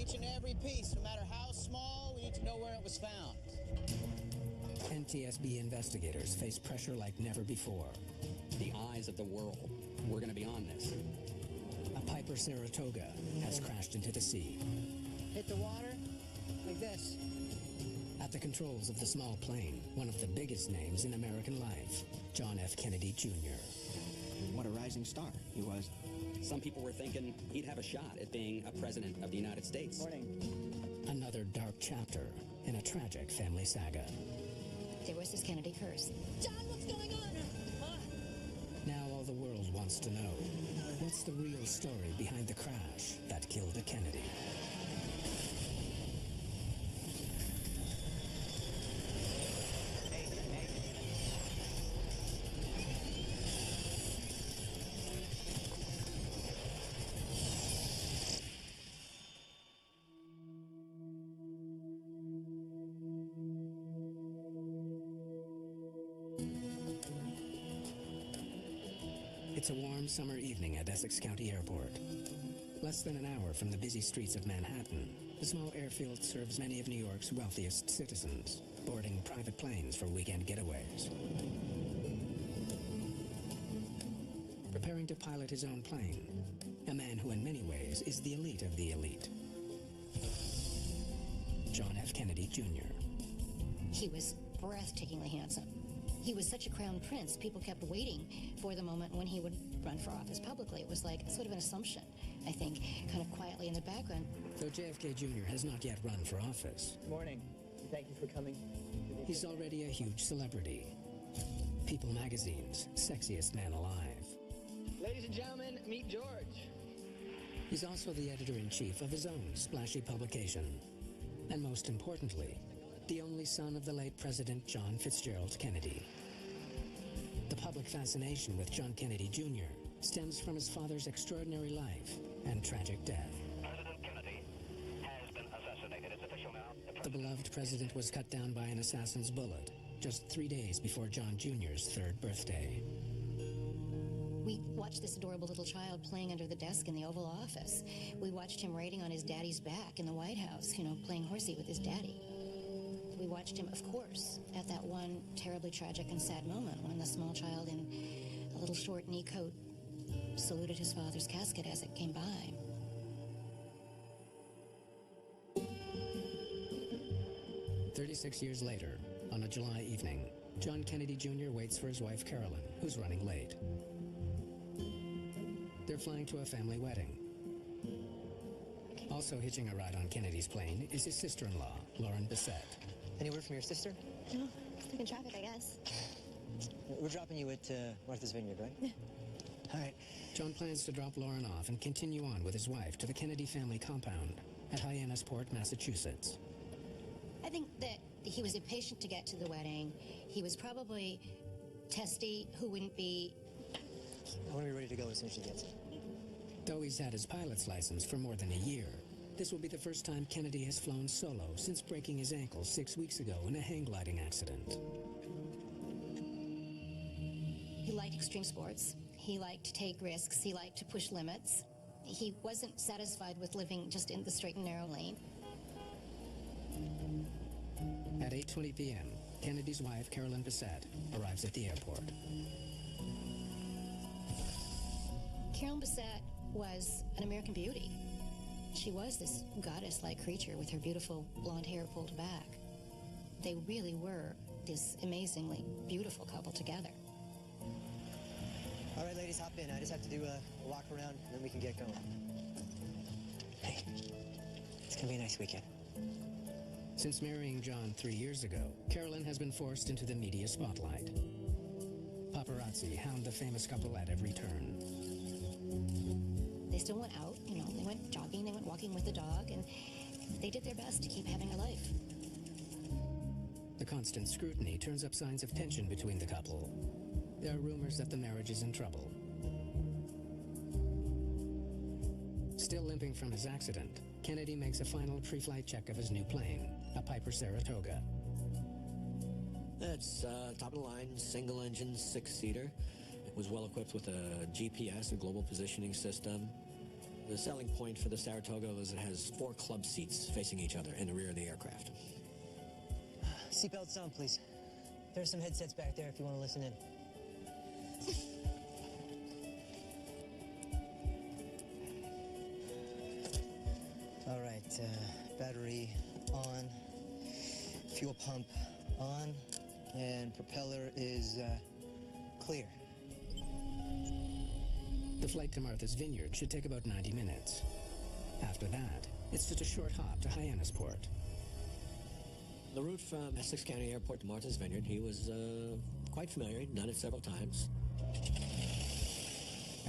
Each and every piece, no matter how small, we need to know where it was found. NTSB investigators face pressure like never before. The eyes of the world. We're going to be on this. A Piper Saratoga has crashed into the sea. Hit the water like this. At the controls of the small plane, one of the biggest names in American life, John F. Kennedy Jr. What a rising star he was. Some people were thinking he'd have a shot at being a president of the United States. Morning. Another dark chapter in a tragic family saga. There was this Kennedy curse. John, what's going on? Now all the world wants to know, what's the real story behind the crash that killed a Kennedy? It's a warm summer evening at Essex County Airport. Less than an hour from the busy streets of Manhattan, the small airfield serves many of New York's wealthiest citizens, boarding private planes for weekend getaways. Preparing to pilot his own plane, a man who in many ways is the elite of the elite. John F. Kennedy Jr. He was breathtakingly handsome. He was such a crown prince, people kept waiting for the moment when he would run for office publicly. It was like sort of an assumption, I think, kind of quietly in the background. Though JFK Jr. has not yet run for office. Good morning. Thank you for coming. He's already a huge celebrity. People magazine's sexiest man alive. Ladies and gentlemen, meet George. He's also the editor-in-chief of his own splashy publication. And most importantly, the only son of the late President John Fitzgerald Kennedy. The public fascination with John Kennedy Jr. stems from his father's extraordinary life and tragic death. President Kennedy has been assassinated. It's official now. The beloved president was cut down by an assassin's bullet just 3 days before John Jr.'s 3rd birthday. We watched this adorable little child playing under the desk in the Oval Office. We watched him riding on his daddy's back in the White House, playing horsey with his daddy. We watched him, of course, at that one terribly tragic and sad moment when the small child in a little short knee coat saluted his father's casket as it came by. "36 years later, on a July evening, John Kennedy Jr. waits for his wife Carolyn, who's running late. They're flying to a family wedding. Also hitching a ride on Kennedy's plane is his sister-in-law, Lauren Bissett. Any word from your sister? No, stuck in traffic, I guess. We're dropping you at Martha's Vineyard, right? Yeah. All right. John plans to drop Lauren off and continue on with his wife to the Kennedy family compound at Hyannisport, Massachusetts. I think that he was impatient to get to the wedding. He was probably testy, who wouldn't be. I want to be ready to go as soon as she gets it. Though he's had his pilot's license for more than a year, this will be the first time Kennedy has flown solo since breaking his ankle 6 weeks ago in a hang gliding accident. He liked extreme sports. He liked to take risks. He liked to push limits. He wasn't satisfied with living just in the straight and narrow lane. At 8:20 p.m., Kennedy's wife, Carolyn Bissett, arrives at the airport. Carolyn Bissett was an American beauty. She was this goddess-like creature with her beautiful blonde hair pulled back. They really were this amazingly beautiful couple together. All right, ladies, hop in. I just have to do a walk around, and then we can get going. Hey, it's going to be a nice weekend. Since marrying John 3 years ago, Carolyn has been forced into the media spotlight. Paparazzi hound the famous couple at every turn. They still went out, they went jogging, they went walking with the dog, and they did their best to keep having a life. The constant scrutiny turns up signs of tension between the couple. There are rumors that the marriage is in trouble. Still limping from his accident, Kennedy makes a final pre-flight check of his new plane, a Piper Saratoga. It's top-of-the-line, single-engine, 6-seater. It was well-equipped with a GPS, a global positioning system. The selling point for the Saratoga is it has 4 club seats facing each other in the rear of the aircraft. Seatbelts on, please. There's some headsets back there if you want to listen in. All right, battery on, fuel pump on, and propeller is clear. The flight to Martha's Vineyard should take about 90 minutes. After that, it's just a short hop to Hyannisport. The route from Essex County Airport to Martha's Vineyard, he was quite familiar. He'd done it several times.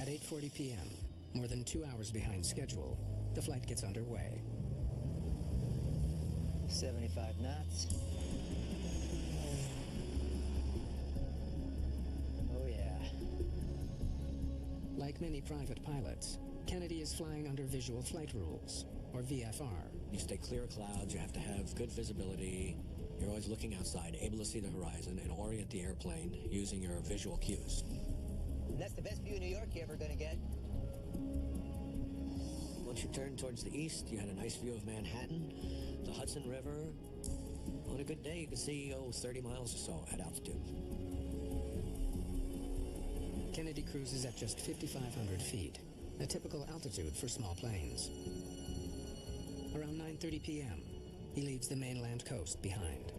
At 8:40 p.m., more than 2 hours behind schedule, the flight gets underway. 75 knots. Oh, yeah. Like many private pilots, Kennedy is flying under visual flight rules, or VFR. You stay clear of clouds, you have to have good visibility. You're always looking outside, able to see the horizon and orient the airplane using your visual cues. And that's the best view of New York you're ever gonna get. Once you turn towards the east, you had a nice view of Manhattan, the Hudson River. On a good day, you could see, 30 miles or so at altitude. Kennedy cruises at just 5,500 feet, a typical altitude for small planes. Around 9:30 p.m., he leaves the mainland coast behind.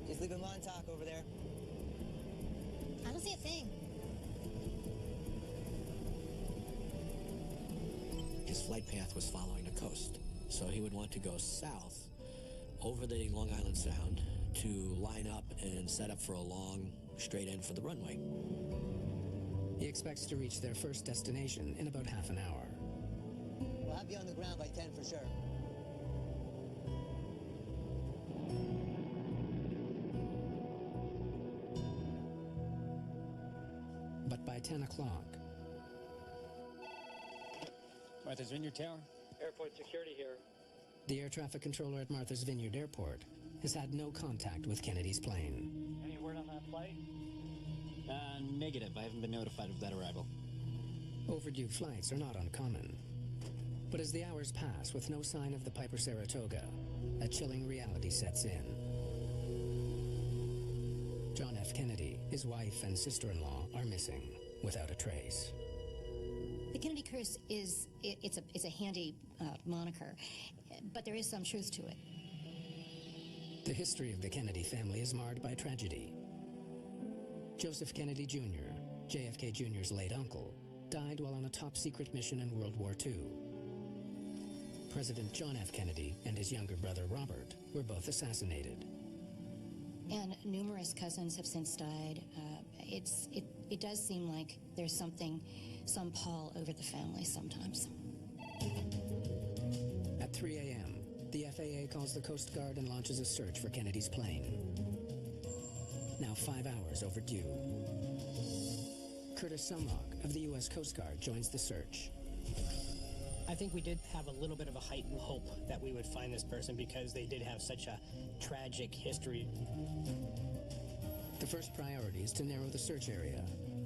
Just leaving Montauk over there. I don't see a thing. His flight path was following the coast, so he would want to go south over the Long Island Sound to line up and set up for a long straight in for the runway. He expects to reach their first destination in about half an hour. We'll have you on the ground by 10 for sure. But by 10 o'clock, Martha's Vineyard Tower. Airport security here. the air traffic controller at Martha's Vineyard Airport has had no contact with Kennedy's plane. Any word on that flight? Negative. I haven't been notified of that arrival. Overdue flights are not uncommon. But as the hours pass with no sign of the Piper Saratoga, a chilling reality sets in. John F. Kennedy, his wife and sister-in-law are missing without a trace. The Kennedy curse is a handy moniker, but there is some truth to it. The history of the Kennedy family is marred by tragedy. Joseph Kennedy Jr., JFK Jr.'s late uncle, died while on a top-secret mission in World War II. President John F. Kennedy and his younger brother Robert were both assassinated. And numerous cousins have since died. It does seem like there's some pall over the family sometimes. At 3 a.m., the FAA calls the Coast Guard and launches a search for Kennedy's plane. Now 5 hours overdue. Curtis Selnock of the U.S. Coast Guard joins the search. I think we did have a little bit of a heightened hope that we would find this person because they did have such a tragic history. The first priority is to narrow the search area,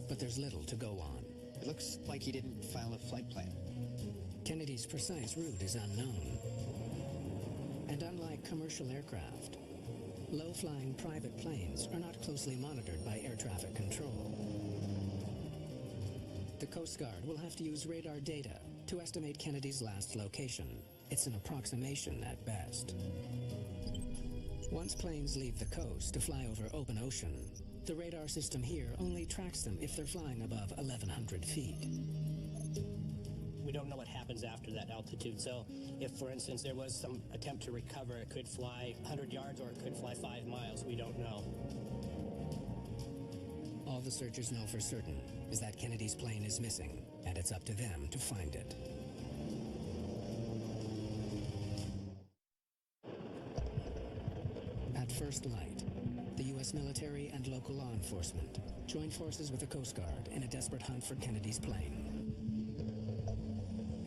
but there's little to go on. It looks like he didn't file a flight plan. Kennedy's precise route is unknown. And unlike commercial aircraft, low-flying private planes are not closely monitored by air traffic control. The Coast Guard will have to use radar data to estimate Kennedy's last location. It's an approximation at best. Once planes leave the coast to fly over open ocean, the radar system here only tracks them if they're flying above 1,100 feet. We don't know what happens after that altitude, so if, for instance, there was some attempt to recover, it could fly 100 yards or it could fly 5 miles. We don't know. All the searchers know for certain is that Kennedy's plane is missing, and it's up to them to find it. At first light, the U.S. military and local law enforcement join forces with the Coast Guard in a desperate hunt for Kennedy's plane.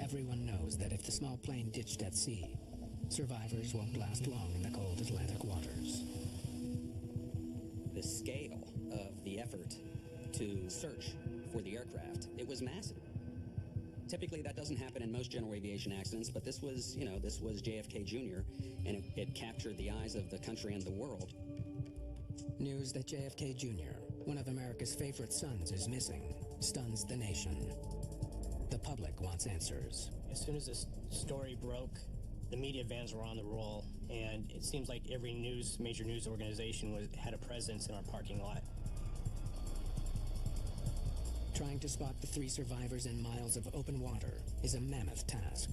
Everyone knows that if the small plane ditched at sea, survivors won't last long in the cold Atlantic waters. The scale of the effort to search for the aircraft, it was massive. Typically, that doesn't happen in most general aviation accidents, but this was, this was JFK Jr., and it captured the eyes of the country and the world. News that JFK Jr., one of America's favorite sons, is missing stuns the nation. The public wants answers. As soon as this story broke, the media vans were on the roll, and it seems like every major news organization had a presence in our parking lot. Trying to spot the 3 survivors in miles of open water is a mammoth task.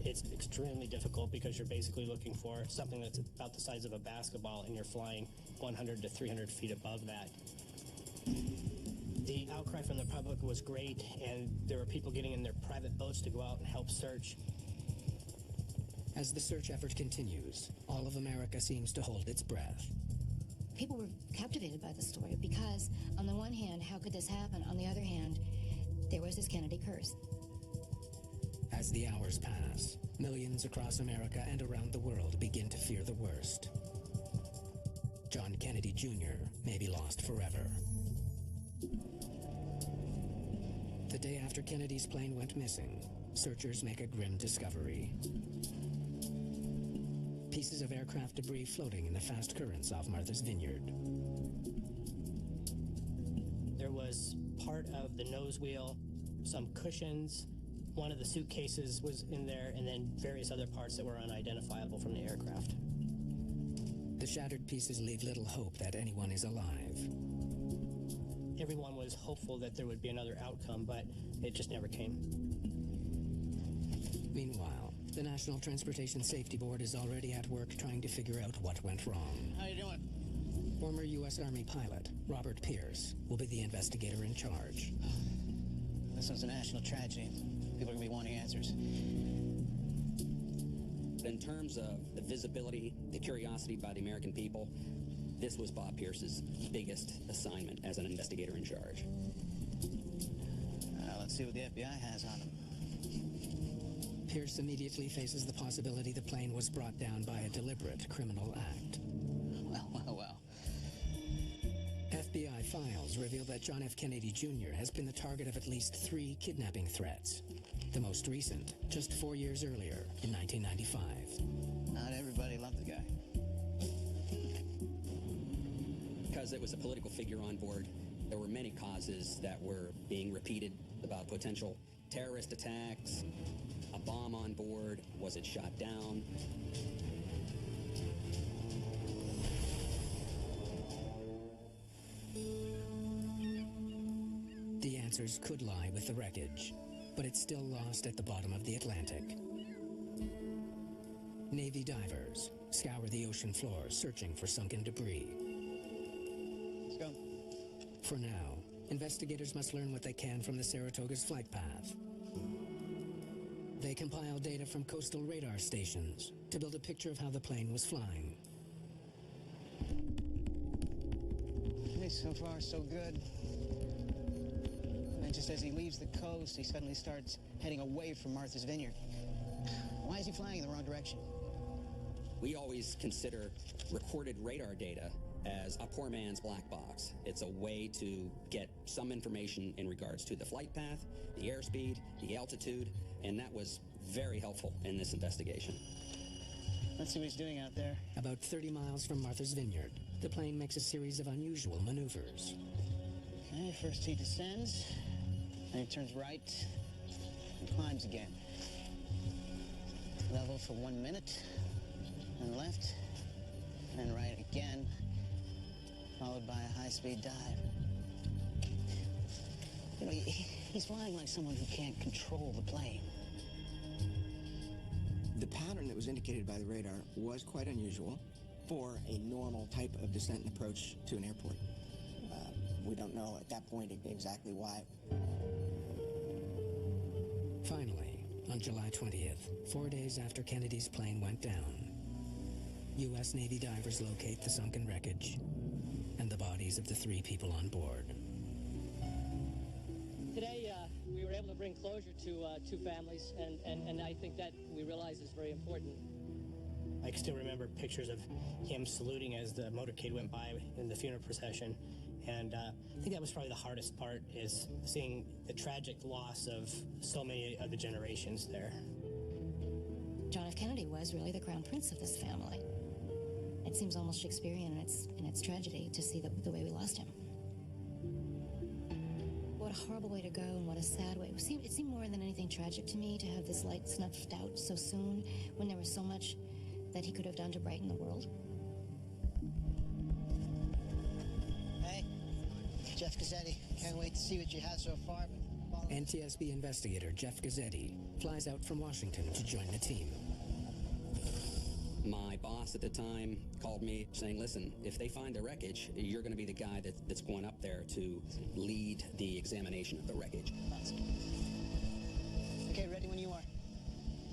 It's extremely difficult because you're basically looking for something that's about the size of a basketball, and you're flying 100 to 300 feet above that. The outcry from the public was great, and there were people getting in their private boats to go out and help search. As the search effort continues, all of America seems to hold its breath. People were captivated by the story because, on the one hand, how could this happen? On the other hand, there was this Kennedy curse. As the hours pass, millions across America and around the world begin to fear the worst. John Kennedy Jr. may be lost forever. The day after Kennedy's plane went missing, searchers make a grim discovery. Pieces of aircraft debris floating in the fast currents off Martha's Vineyard. There was part of the nose wheel, some cushions, one of the suitcases was in there, and then various other parts that were unidentifiable from the aircraft. The shattered pieces leave little hope that anyone is alive. Everyone was hopeful that there would be another outcome, but it just never came. Meanwhile, the National Transportation Safety Board is already at work trying to figure out what went wrong. How you doing? Former U.S. Army pilot Robert Pierce will be the investigator in charge. This one's a national tragedy. People are going to be wanting answers. In terms of the visibility, the curiosity by the American people, this was Bob Pierce's biggest assignment as an investigator in charge. Let's see what the FBI has on him. Pierce immediately faces the possibility the plane was brought down by a deliberate criminal act. Well. FBI files reveal that John F. Kennedy Jr. has been the target of at least 3 kidnapping threats. The most recent, just 4 years earlier, in 1995. Not everybody loved the guy. Because it was a political figure on board, there were many causes that were being repeated about potential terrorist attacks, a bomb on board, was it shot down? The answers could lie with the wreckage, but it's still lost at the bottom of the Atlantic. Navy divers scour the ocean floor searching for sunken debris. Let's go. For now, investigators must learn what they can from the Saratoga's flight path. They compile data from coastal radar stations to build a picture of how the plane was flying. Hey, so far, so good. And just as he leaves the coast, he suddenly starts heading away from Martha's Vineyard. Why is he flying in the wrong direction? We always consider recorded radar data as a poor man's black box. It's a way to get some information in regards to the flight path, the airspeed, the altitude, and that was very helpful in this investigation. Let's see what he's doing out there. About 30 miles from Martha's Vineyard, the plane makes a series of unusual maneuvers. Okay, first he descends, then he turns right and climbs again. Level for 1 minute, then left, and then right again, followed by a high-speed dive. You know, he's flying like someone who can't control the plane. The pattern that was indicated by the radar was quite unusual for a normal type of descent and approach to an airport. We don't know at that point exactly why. Finally, on July 20th, 4 days after Kennedy's plane went down, U.S. Navy divers locate the sunken wreckage and the bodies of the 3 people on board. Today, we were able to bring closure to 2 families, and I think that we realize is very important. I can still remember pictures of him saluting as the motorcade went by in the funeral procession, And I think that was probably the hardest part, is seeing the tragic loss of so many of the generations there. John F. Kennedy was really the crown prince of this family. It seems almost Shakespearean in its tragedy to see the way we lost him. What a horrible way to go, and what a sad way. It seemed more than anything tragic to me to have this light snuffed out so soon, when there was so much that he could have done to brighten the world. Hey, Jeff Gazzetti. Can't wait to see what you have so far. NTSB investigator Jeff Gazzetti flies out from Washington to join the team. My boss at the time called me saying, listen, if they find the wreckage, you're going to be the guy that's going up there to lead the examination of the wreckage. Okay, ready when you are.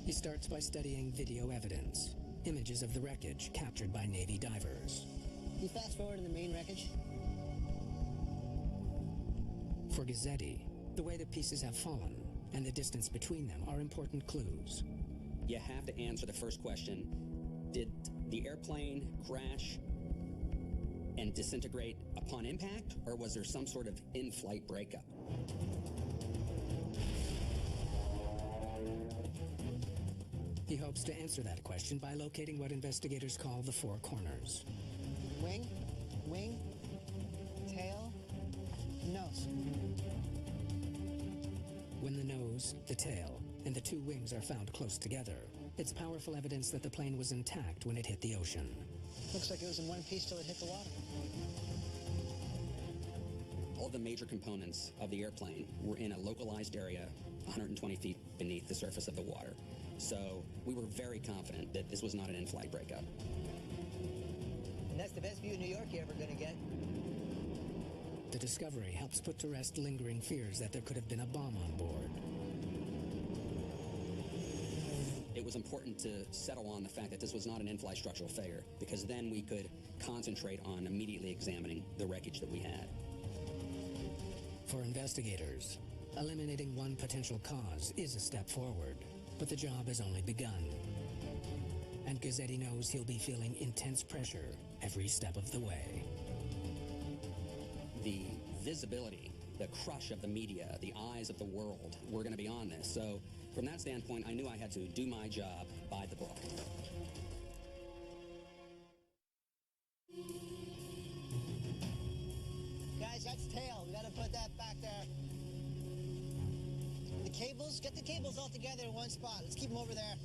He starts by studying video evidence, images of the wreckage captured by Navy divers. You fast forward to the main wreckage. For Gazzetti, the way the pieces have fallen and the distance between them are important clues. You have to answer the first question. Did the airplane crash and disintegrate upon impact, or was there some sort of in-flight breakup? He hopes to answer that question by locating what investigators call the four corners. Wing, tail, nose. When the nose, the tail, and the two wings are found close together, it's powerful evidence that the plane was intact when it hit the ocean. Looks like it was in one piece till it hit the water. All the major components of the airplane were in a localized area 120 feet beneath the surface of the water. So we were very confident that this was not an in-flight breakup. And that's the best view of New York you're ever going to get. The discovery helps put to rest lingering fears that there could have been a bomb on board. It was important to settle on the fact that this was not an in-flight structural failure, because then we could concentrate on immediately examining the wreckage that we had. For investigators, eliminating one potential cause is a step forward, but the job has only begun. And Gazzetti knows he'll be feeling intense pressure every step of the way. The visibility, the crush of the media, the eyes of the world were going to be on this. So from that standpoint, I knew I had to do my job by the book. Guys, that's tail. We got to put that back there. The cables, get the cables all together in one spot. Let's keep them over there.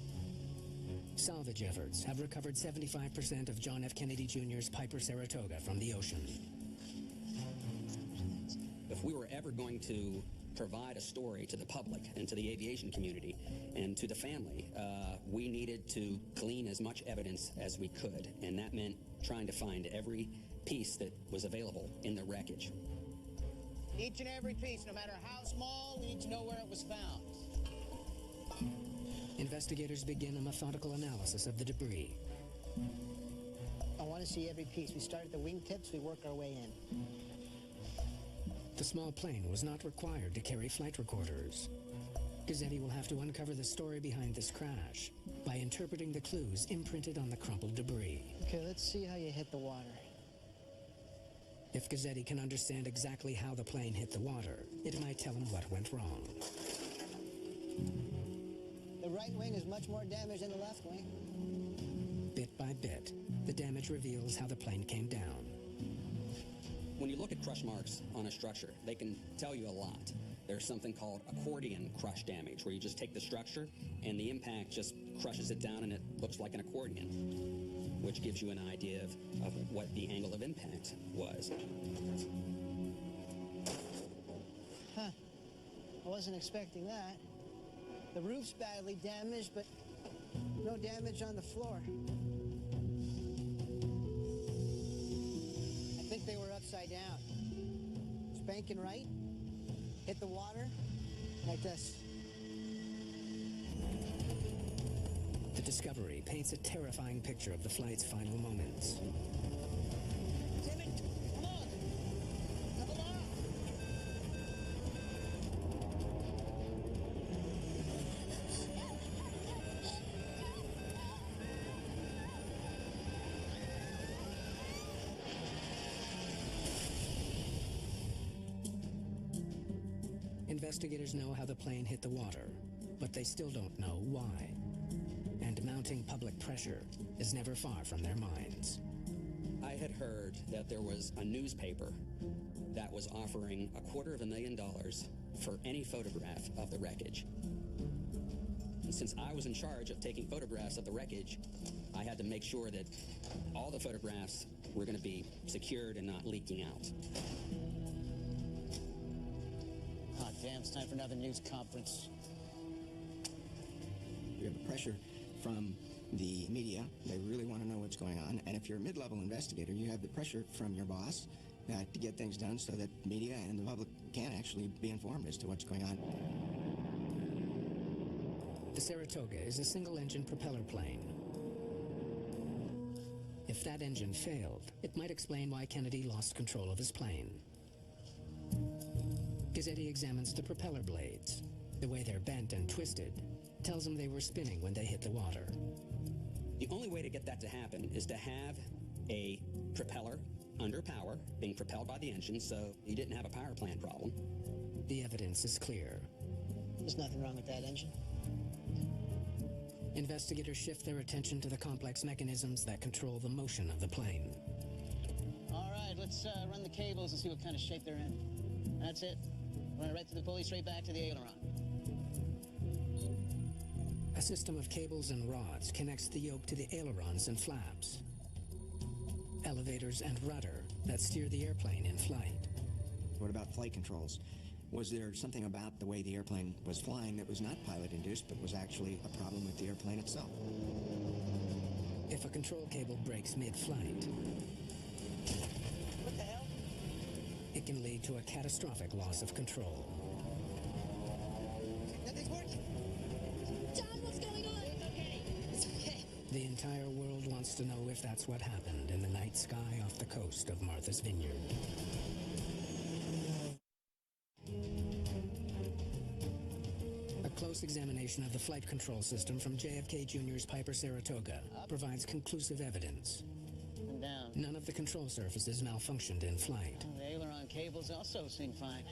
Salvage efforts have recovered 75% of John F. Kennedy Jr.'s Piper Saratoga from the ocean. If we were ever going to provide a story to the public and to the aviation community and to the family, we needed to glean as much evidence as we could, and that meant trying to find every piece that was available in the wreckage. Each and every piece, no matter how small, we need to know where it was found. Investigators begin a methodical analysis of the debris. I want to see every piece. We start at the wingtips, we work our way in. The small plane was not required to carry flight recorders. Gazzetti will have to uncover the story behind this crash by interpreting the clues imprinted on the crumpled debris. Okay, let's see how you hit the water. If Gazzetti can understand exactly how the plane hit the water, it might tell him what went wrong. The right wing is much more damaged than the left wing. Bit by bit, the damage reveals how the plane came down. When you look at crush marks on a structure, they can tell you a lot. There's something called accordion crush damage, where you just take the structure and the impact just crushes it down and it looks like an accordion, which gives you an idea of what the angle of impact was. Huh. I wasn't expecting that. The roof's badly damaged, but no damage on the floor. I think they were upside down. Spanking right, hit the water, like this. The discovery paints a terrifying picture of the flight's final moments. Come on! Level up! Investigators know how the plane hit the water, but they still don't know why. And mounting public pressure is never far from their minds. I had heard that there was a newspaper that was offering $250,000 for any photograph of the wreckage. And since I was in charge of taking photographs of the wreckage, I had to make sure that all the photographs were going to be secured and not leaking out. Oh, damn, it's time for another news conference. You have the pressure from the media. They really want to know what's going on. And if you're a mid-level investigator, you have the pressure from your boss to get things done so that media and the public can actually be informed as to what's going on. The Saratoga is a single-engine propeller plane. If that engine failed, it might explain why Kennedy lost control of his plane. Gazzetti examines the propeller blades. The way they're bent and twisted tells him they were spinning when they hit the water. The only way to get that to happen is to have a propeller under power, being propelled by the engine, so you didn't have a power plant problem. The evidence is clear. There's nothing wrong with that engine. Investigators shift their attention to the complex mechanisms that control the motion of the plane. All right, let's run the cables and see what kind of shape they're in. That's it. Run it right through the pulley, straight back to the aileron. A system of cables and rods connects the yoke to the ailerons and flaps, elevators and rudder that steer the airplane in flight. What about flight controls? Was there something about the way the airplane was flying that was not pilot-induced, but was actually a problem with the airplane itself? If a control cable breaks mid-flight, What the hell? it can lead to a catastrophic loss of control. Nothing's working. John, what's going on? It's okay. It's okay. The entire world wants to know if that's what happened in the night sky off the coast of Martha's Vineyard. A close examination of the flight control system from JFK Jr.'s Piper Saratoga provides conclusive evidence. And down. None of the control surfaces malfunctioned in flight. The aileron cables also seem fine.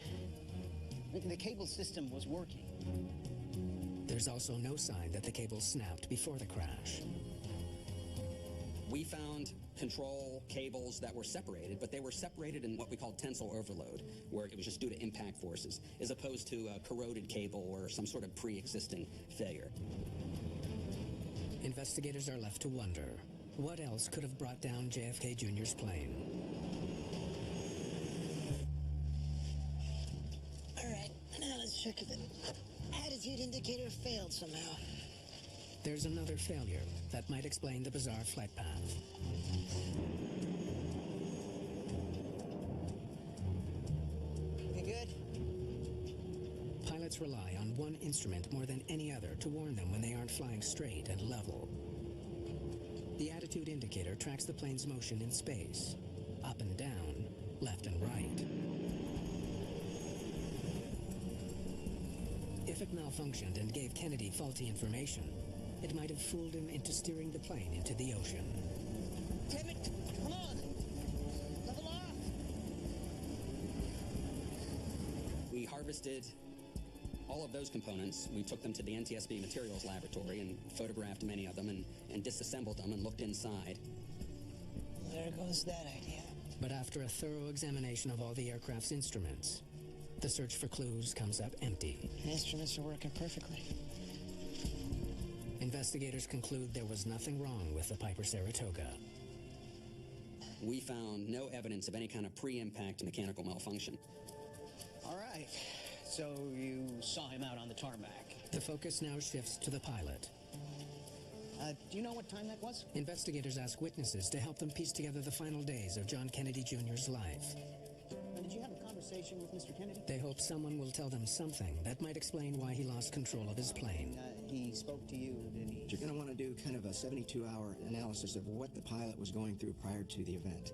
The cable system was working. There's also no sign that the cable snapped before the crash. We found control cables that were separated, but they were separated in what we call tensile overload, where it was just due to impact forces, as opposed to a corroded cable or some sort of pre-existing failure. Investigators are left to wonder, what else could have brought down JFK Jr.'s plane? All right, now let's check if the attitude indicator failed somehow. There's another failure that might explain the bizarre flight path. You good? Pilots rely on one instrument more than any other to warn them when they aren't flying straight and level. The attitude indicator tracks the plane's motion in space, up and down, left and right. If it malfunctioned and gave Kennedy faulty information, it might have fooled him into steering the plane into the ocean. Damn it! Come on! Level off! We harvested all of those components. We took them to the NTSB Materials Laboratory and photographed many of them and disassembled them and looked inside. There goes that idea. But after a thorough examination of all the aircraft's instruments, the search for clues comes up empty. The instruments are working perfectly. Investigators conclude there was nothing wrong with the Piper Saratoga. We found no evidence of any kind of pre-impact mechanical malfunction. All right. So you saw him out on the tarmac. The focus now shifts to the pilot. Do you know what time that was? Investigators ask witnesses to help them piece together the final days of John Kennedy Jr.'s life. Did you have a conversation with Mr. Kennedy? They hope someone will tell them something that might explain why he lost control of his plane. He spoke to you, didn't he? You're going to want to do kind of a 72-hour analysis of what the pilot was going through prior to the event.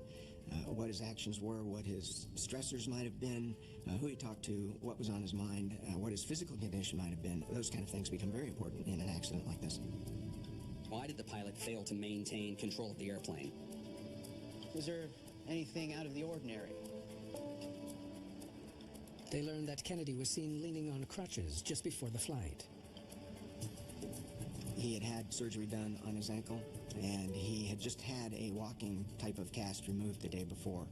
What his actions were, what his stressors might have been, who he talked to, what was on his mind, what his physical condition might have been. Those kind of things become very important in an accident like this. Why did the pilot fail to maintain control of the airplane? Was there anything out of the ordinary? They learned that Kennedy was seen leaning on crutches just before the flight. He had had surgery done on his ankle, and he had just had a walking type of cast removed the day before.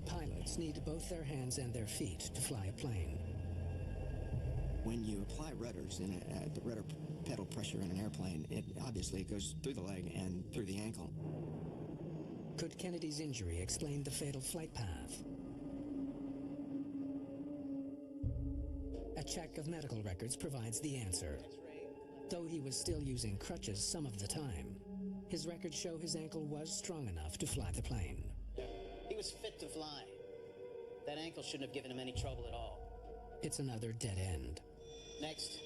Pilots need both their hands and their feet to fly a plane. When you apply rudders in the rudder pedal pressure in an airplane, it obviously goes through the leg and through the ankle. Could Kennedy's injury explain the fatal flight path? A check of medical records provides the answer. Though he was still using crutches some of the time, his records show his ankle was strong enough to fly the plane. He was fit to fly. That ankle shouldn't have given him any trouble at all. It's another dead end. Next.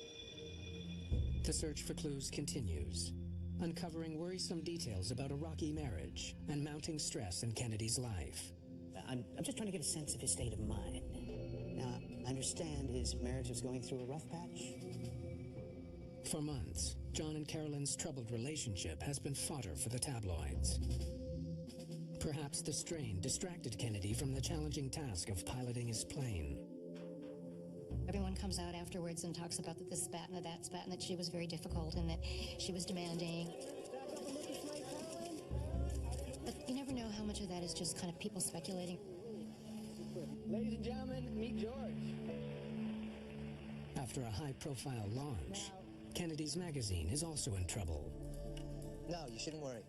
The search for clues continues, uncovering worrisome details about a rocky marriage and mounting stress in Kennedy's life. I'm just trying to get a sense of his state of mind. Now, I understand his marriage was going through a rough patch. For months, John and Carolyn's troubled relationship has been fodder for the tabloids. Perhaps the strain distracted Kennedy from the challenging task of piloting his plane. Everyone comes out afterwards and talks about that this spat and that spat and that she was very difficult and that she was demanding. But you never know how much of that is just kind of people speculating. Ladies and gentlemen, meet George. After a high-profile launch, Kennedy's magazine is also in trouble. No, you shouldn't worry.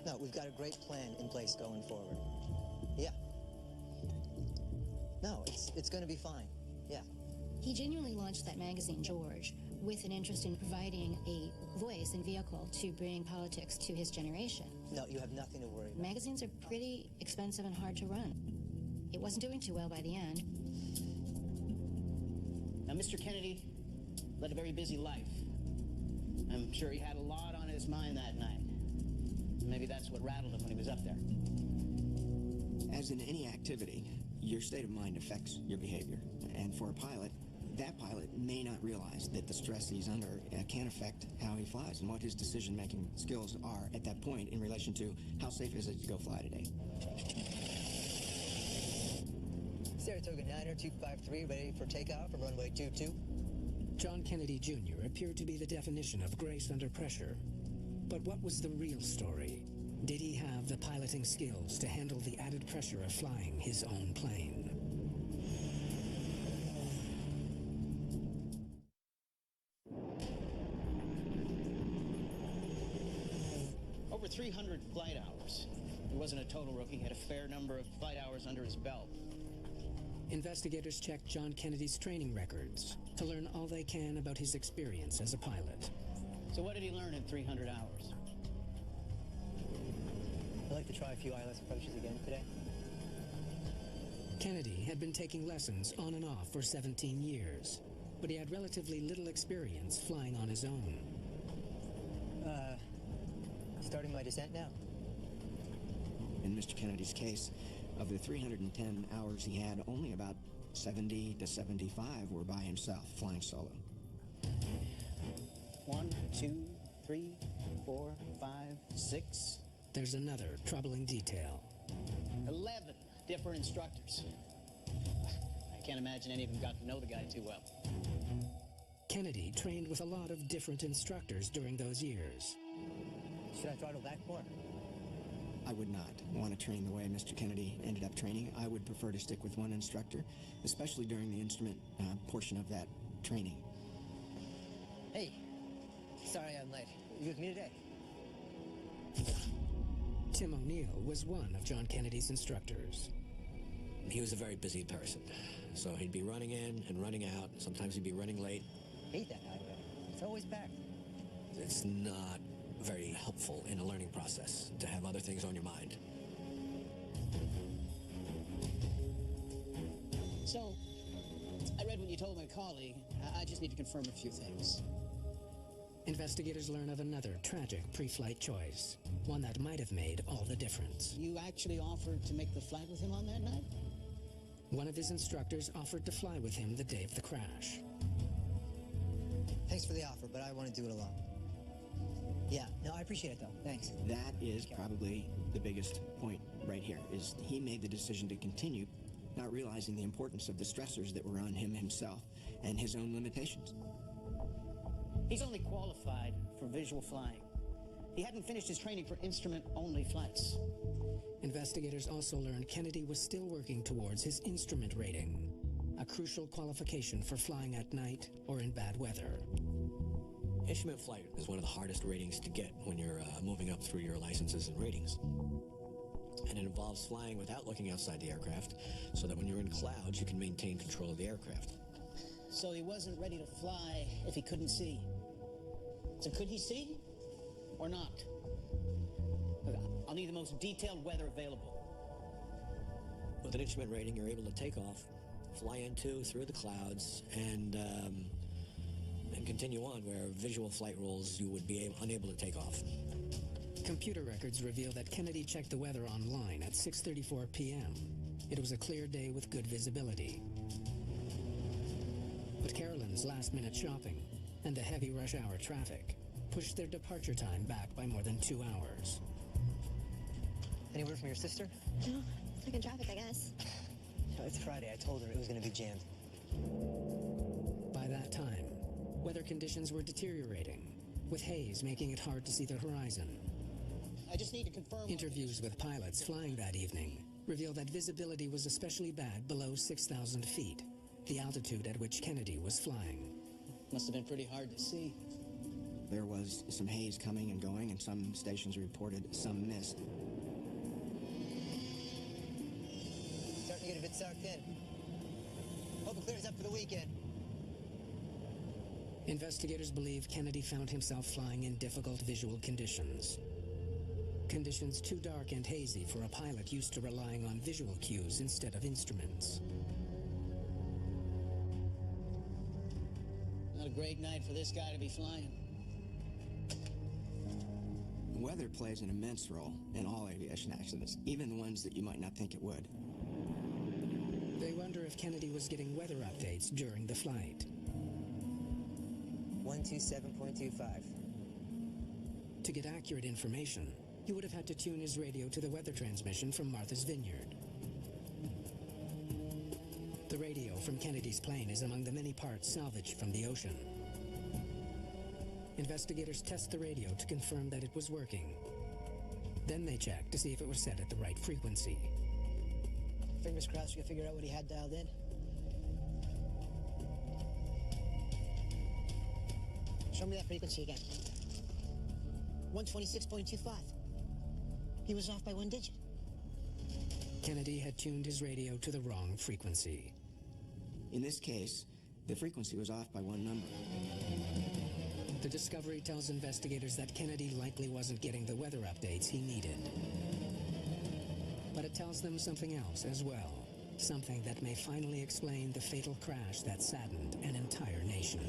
No, we've got a great plan in place going forward. Yeah. No, it's going to be fine. Yeah. He genuinely launched that magazine, George, with an interest in providing a voice and vehicle to bring politics to his generation. No, you have nothing to worry about. Magazines are pretty expensive and hard to run. It wasn't doing too well by the end. Now, Mr. Kennedy led a very busy life. I'm sure he had a lot on his mind that night. Maybe that's what rattled him when he was up there. As in any activity, your state of mind affects your behavior. And for a pilot, that pilot may not realize that the stress he's under can affect how he flies and what his decision-making skills are at that point in relation to how safe is it to go fly today. Saratoga 90253, ready for takeoff for runway 22. John Kennedy Jr. appeared to be the definition of grace under pressure. But what was the real story? Did he have the piloting skills to handle the added pressure of flying his own plane? Over 300 flight hours. He wasn't a total rookie. He had a fair number of flight hours under his belt. Investigators checked John Kennedy's training records to learn all they can about his experience as a pilot. So what did he learn in 300 hours? I'd like to try a few ILS approaches again today. Kennedy had been taking lessons on and off for 17 years, but he had relatively little experience flying on his own. Starting my descent now. In Mr. Kennedy's case, of the 310 hours he had, only about 70 to 75 were by himself, flying solo. 1, 2, 3, 4, 5, 6. There's another troubling detail. 11 different instructors. I can't imagine any of them got to know the guy too well. Kennedy trained with a lot of different instructors during those years. Should I throttle back more? I would not want to train the way Mr. Kennedy ended up training. I would prefer to stick with one instructor, especially during the instrument portion of that training. Hey, sorry I'm late. You with me today? Tim O'Neill was one of John Kennedy's instructors. He was a very busy person, so he'd be running in and running out. Sometimes he'd be running late. Hate that highway. It's always packed. It's not very helpful in a learning process to have other things on your mind. So, I read what you told my colleague. I just need to confirm a few things. Investigators learn of another tragic pre-flight choice, one that might have made all the difference. You actually offered to make the flight with him on that night? One of his instructors offered to fly with him the day of the crash. Thanks for the offer, but I want to do it alone. Yeah, no, I appreciate it, though. Thanks. That is probably the biggest point right here, is he made the decision to continue, not realizing the importance of the stressors that were on him himself and his own limitations. He's only qualified for visual flying. He hadn't finished his training for instrument-only flights. Investigators also learned Kennedy was still working towards his instrument rating, a crucial qualification for flying at night or in bad weather. Instrument flight is one of the hardest ratings to get when you're moving up through your licenses and ratings. And it involves flying without looking outside the aircraft, so that when you're in clouds, you can maintain control of the aircraft. So he wasn't ready to fly if he couldn't see. So could he see or not? Look, I'll need the most detailed weather available. With an instrument rating, you're able to take off, fly into, through the clouds, and continue on, where visual flight rules you would be unable to take off. Computer records reveal that Kennedy checked the weather online at 6:34 p.m. It was a clear day with good visibility. But Carolyn's last-minute shopping and the heavy rush hour traffic pushed their departure time back by more than 2 hours. Any word from your sister? No, stuck in traffic, I guess. No, it's Friday. I told her it was going to be jammed. By that time, weather conditions were deteriorating, with haze making it hard to see the horizon. I just need to confirm... Interviews with pilots flying that evening revealed that visibility was especially bad below 6,000 feet, the altitude at which Kennedy was flying. Must have been pretty hard to see. There was some haze coming and going, and some stations reported some mist. Starting to get a bit sucked in. Hope it clears up for the weekend. Investigators believe Kennedy found himself flying in difficult visual conditions. Conditions too dark and hazy for a pilot used to relying on visual cues instead of instruments. Not a great night for this guy to be flying. Weather plays an immense role in all aviation accidents, even the ones that you might not think it would. They wonder if Kennedy was getting weather updates during the flight. 127.25. To get accurate information, he would have had to tune his radio to the weather transmission from Martha's Vineyard. The radio from Kennedy's plane is among the many parts salvaged from the ocean. Investigators test the radio to confirm that it was working. Then they check to see if it was set at the right frequency. Fingers crossed we can figure out what he had dialed in. Show me that frequency again. 126.25. He was off by 1 digit. Kennedy had tuned his radio to the wrong frequency. In this case, the frequency was off by 1 number. The discovery tells investigators that Kennedy likely wasn't getting the weather updates he needed. But it tells them something else as well. Something that may finally explain the fatal crash that saddened an entire nation.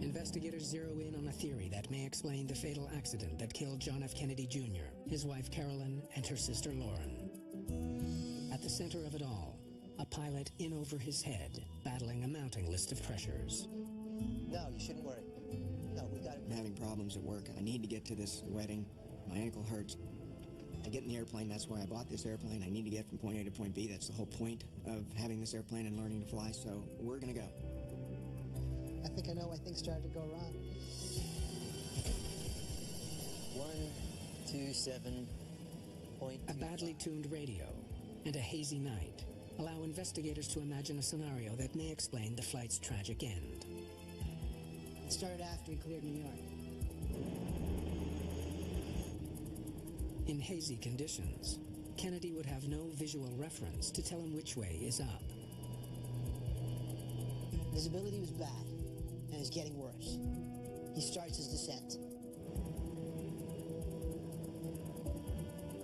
Investigators zero in on a theory that may explain the fatal accident that killed John F. Kennedy Jr., his wife Carolyn, and her sister Lauren. At the center of it all, a pilot in over his head, battling a mounting list of pressures. No, you shouldn't worry. No, we got it. I'm having problems at work. I need to get to this wedding. My ankle hurts. I get in the airplane. That's why I bought this airplane. I need to get from point A to point B. That's the whole point of having this airplane and learning to fly. So we're going to go. I think I know why things started to go wrong. 127.25. A badly tuned radio and a hazy night allow investigators to imagine a scenario that may explain the flight's tragic end. It started after he cleared New York. In hazy conditions, Kennedy would have no visual reference to tell him which way is up. Visibility was bad, and it's getting worse. He starts his descent.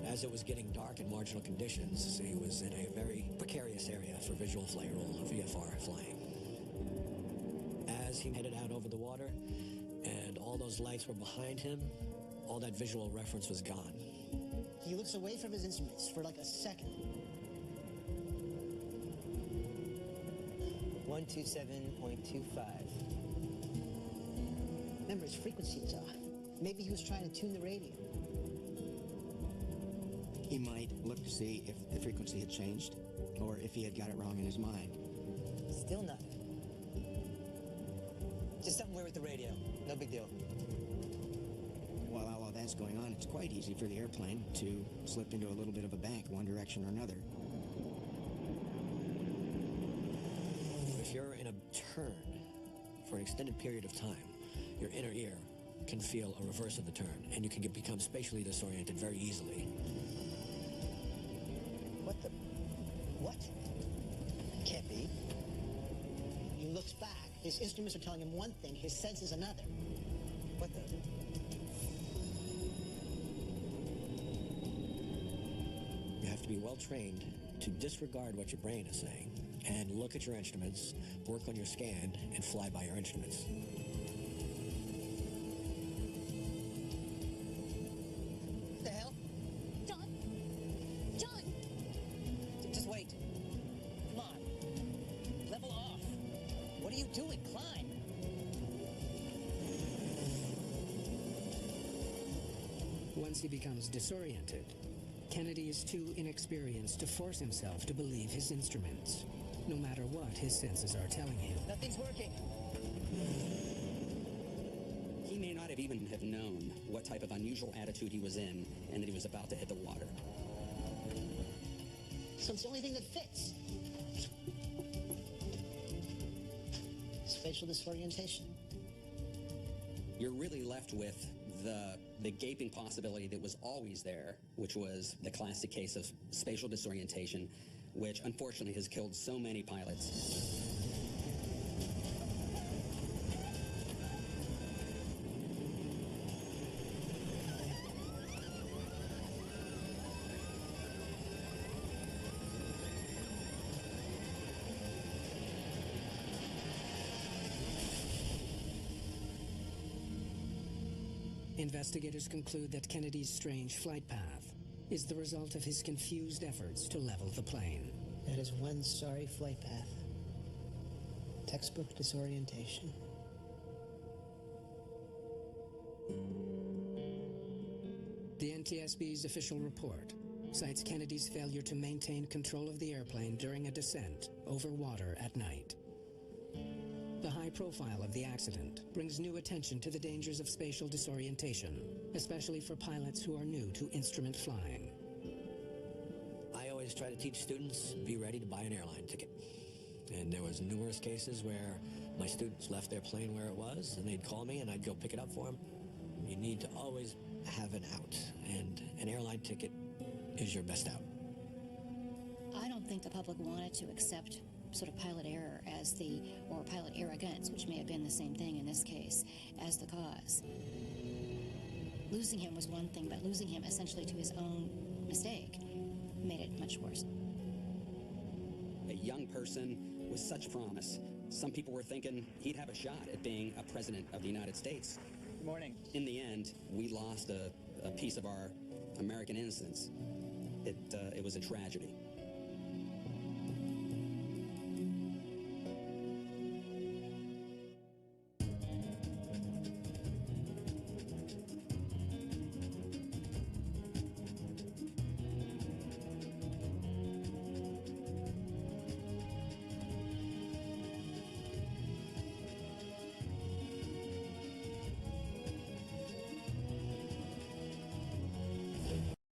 As it was getting dark in marginal conditions, he was in a very precarious area for visual flight rule of VFR flying. As he headed out over the water, and all those lights were behind him, all that visual reference was gone. He looks away from his instruments for like a second. 127.25. Remember, his frequency was off. Maybe he was trying to tune the radio. He might look to see if the frequency had changed, or if he had got it wrong in his mind. Still nothing. Just something weird with the radio. No big deal. While all of that's going on, it's quite easy for the airplane to slip into a little bit of a bank, one direction or another. If you're in a turn for an extended period of time, your inner ear can feel a reverse of the turn, and you can become spatially disoriented very easily. What the? What? Can't be. He looks back. His instruments are telling him one thing, his sense is another. What the? You have to be well trained to disregard what your brain is saying and look at your instruments, work on your scan, and fly by your instruments. What the hell? John! John! Just wait. Come on. Level off. What are you doing? Climb. Once he becomes disoriented, Kennedy is too inexperienced to force himself to believe his instruments, no matter what his senses are telling him. Nothing's working. He may not have even have known what type of unusual attitude he was in and that he was about to hit the water. So it's the only thing that fits. Spatial disorientation. You're really left with the gaping possibility that was always there, which was the classic case of spatial disorientation, which unfortunately has killed so many pilots. Investigators conclude that Kennedy's strange flight path is the result of his confused efforts to level the plane. That is one sorry flight path. Textbook disorientation. The NTSB's official report cites Kennedy's failure to maintain control of the airplane during a descent over water at night. The high profile of the accident brings new attention to the dangers of spatial disorientation, especially for pilots who are new to instrument flying. I always try to teach students, be ready to buy an airline ticket. And there was numerous cases where my students left their plane where it was, and they'd call me, and I'd go pick it up for them. You need to always have an out, and an airline ticket is your best out. I don't think the public wanted to accept sort of pilot error or pilot arrogance, which may have been the same thing in this case, as the cause. Losing him was one thing, but losing him essentially to his own mistake made it much worse. A young person with such promise. Some people were thinking he'd have a shot at being a president of the United States. Good morning. In the end, we lost a piece of our American innocence. It was a tragedy.